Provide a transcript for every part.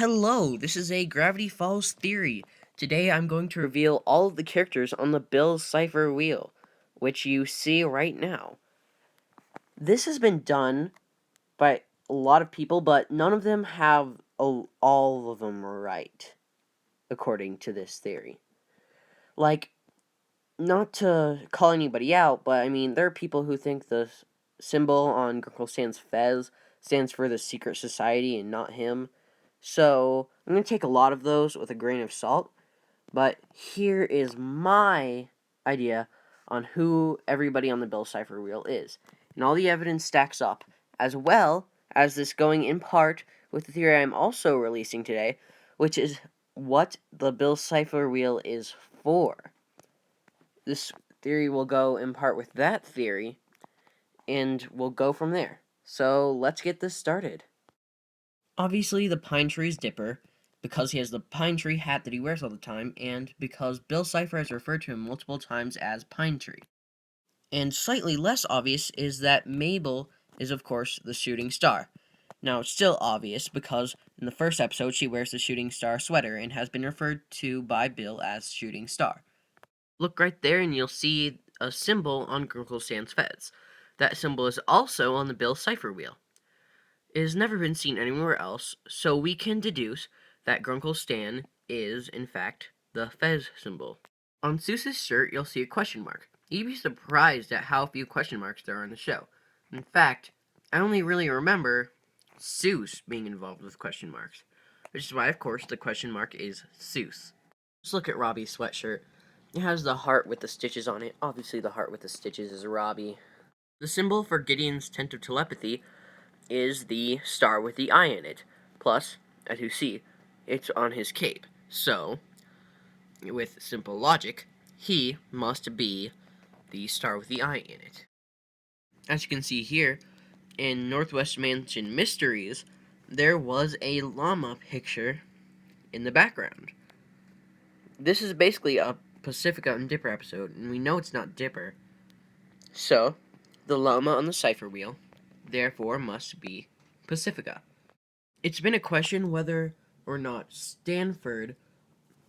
Hello, this is a Gravity Falls theory. Today I'm going to reveal all of the characters on the Bill Cypher wheel, which you see right now. This has been done by a lot of people, but none of them have all of them right, according to this theory. Like, not to call anybody out, but I mean, there are people who think the symbol on Grunkle Stan's fez stands for the secret society and not him. So, I'm going to take a lot of those with a grain of salt, but here is my idea on who everybody on the Bill Cypher wheel is. And all the evidence stacks up, as well as this going in part with the theory I'm also releasing today, which is what the Bill Cypher wheel is for. This theory will go in part with that theory, and we'll go from there. So, let's get this started. Obviously, the pine tree is Dipper, because he has the pine tree hat that he wears all the time, and because Bill Cypher has referred to him multiple times as Pine Tree. And slightly less obvious is that Mabel is, of course, the shooting star. Now, it's still obvious because in the first episode she wears the shooting star sweater and has been referred to by Bill as shooting star. Look right there and you'll see a symbol on Grunkle Stan's fez. That symbol is also on the Bill Cypher wheel. It has never been seen anywhere else, so we can deduce that Grunkle Stan is, in fact, the fez symbol. On Seuss's shirt, you'll see a question mark. You'd be surprised at how few question marks there are in the show. In fact, I only really remember Seuss being involved with question marks, which is why, of course, the question mark is Seuss. Just look at Robbie's sweatshirt. It has the heart with the stitches on it. Obviously, the heart with the stitches is Robbie. The symbol for Gideon's tent of telepathy is the star with the eye in it. Plus, as you see, it's on his cape. So, with simple logic, he must be the star with the eye in it. As you can see here, in Northwest Mansion Mysteries, there was a llama picture in the background. This is basically a Pacifica and Dipper episode, and we know it's not Dipper. So, the llama on the Cypher wheel therefore must be Pacifica. It's been a question whether or not Stanford,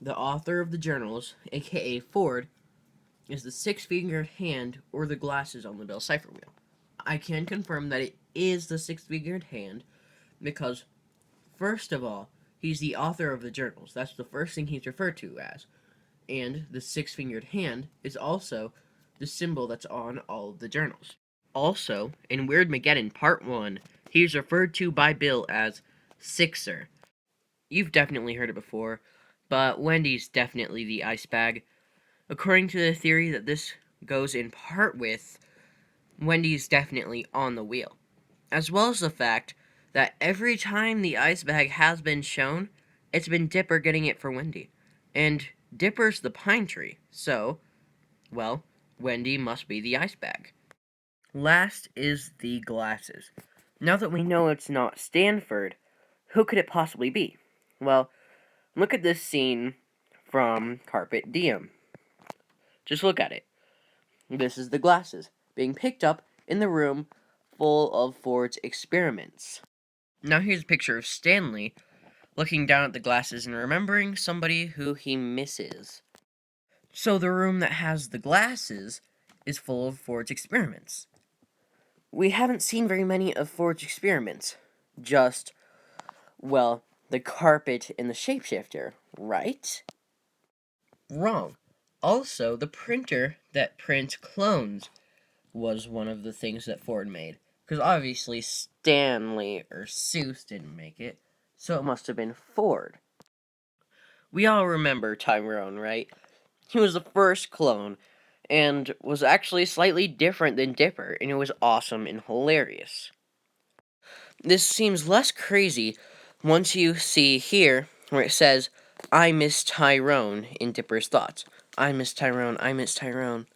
the author of the journals, aka Ford, is the six-fingered hand or the glasses on the Bill Cypher wheel. I can confirm that it is the six-fingered hand because, first of all, he's the author of the journals. That's the first thing he's referred to as. And the six-fingered hand is also the symbol that's on all of the journals. Also, in Weirdmageddon Part 1, he's referred to by Bill as Sixer. You've definitely heard it before, but Wendy's definitely the ice bag. According to the theory that this goes in part with, Wendy's definitely on the wheel. As well as the fact that every time the ice bag has been shown, it's been Dipper getting it for Wendy. And Dipper's the pine tree, so, well, Wendy must be the ice bag. Last is the glasses. Now that we know it's not Stanford, who could it possibly be? Well, look at this scene from Carpet Diem. Just look at it. This is the glasses being picked up in the room full of Ford's experiments. Now here's a picture of Stanley looking down at the glasses and remembering somebody who he misses. So the room that has the glasses is full of Ford's experiments. We haven't seen very many of Ford's experiments. Just, well, the carpet and the shapeshifter, right? Wrong. Also, the printer that prints clones was one of the things that Ford made. Because obviously Stanley or Seuss didn't make it, so it must have been Ford. We all remember Tyrone, right? He was the first clone, and was actually slightly different than Dipper, and it was awesome and hilarious. This seems less crazy once you see here where it says, I miss Tyrone in Dipper's thoughts. I miss Tyrone, I miss Tyrone.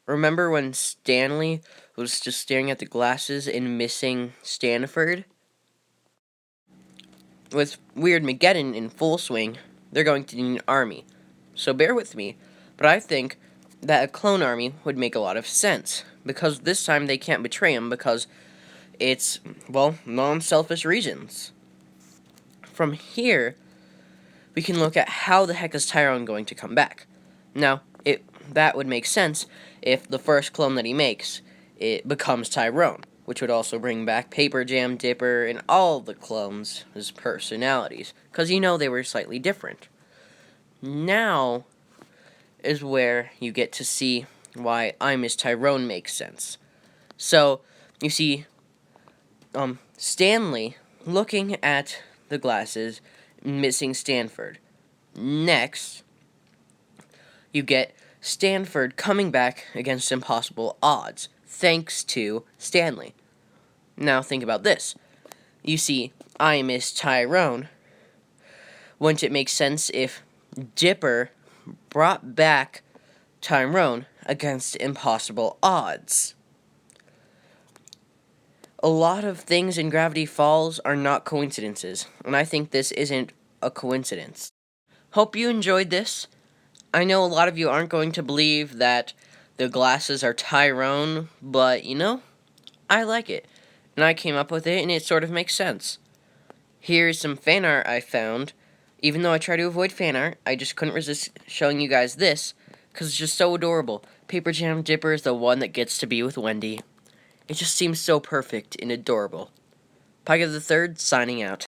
Remember when Stanley was just staring at the glasses and missing Stanford? With Weirdmageddon in full swing, they're going to need an army. So bear with me, but I think that a clone army would make a lot of sense, because this time they can't betray him because it's, well, non-selfish reasons. from here, we can look at how the heck is Tyrone going to come back. Now, that would make sense if the first clone that he makes, it becomes Tyrone, which would also bring back Paper Jam, Dipper, and all the clones' personalities, because they were slightly different. Now is where you get to see why I Miss Tyrone makes sense. So, you see, Stanley looking at the glasses, missing Stanford. Next, you get Stanford coming back against impossible odds, thanks to Stanley. Now think about this. You see, I Miss Tyrone. Wouldn't it make sense if Dipper brought back Tyrone against impossible odds? A lot of things in Gravity Falls are not coincidences, and I think this isn't a coincidence. Hope you enjoyed this. I know a lot of you aren't going to believe that the glasses are Tyrone, but I like it. And I came up with it, and it sort of makes sense. Here's some fan art I found. Even though I try to avoid fan art, I just couldn't resist showing you guys this, because it's just so adorable. Paper Jam Dipper is the one that gets to be with Wendy. It just seems so perfect and adorable. Pika the Third, signing out.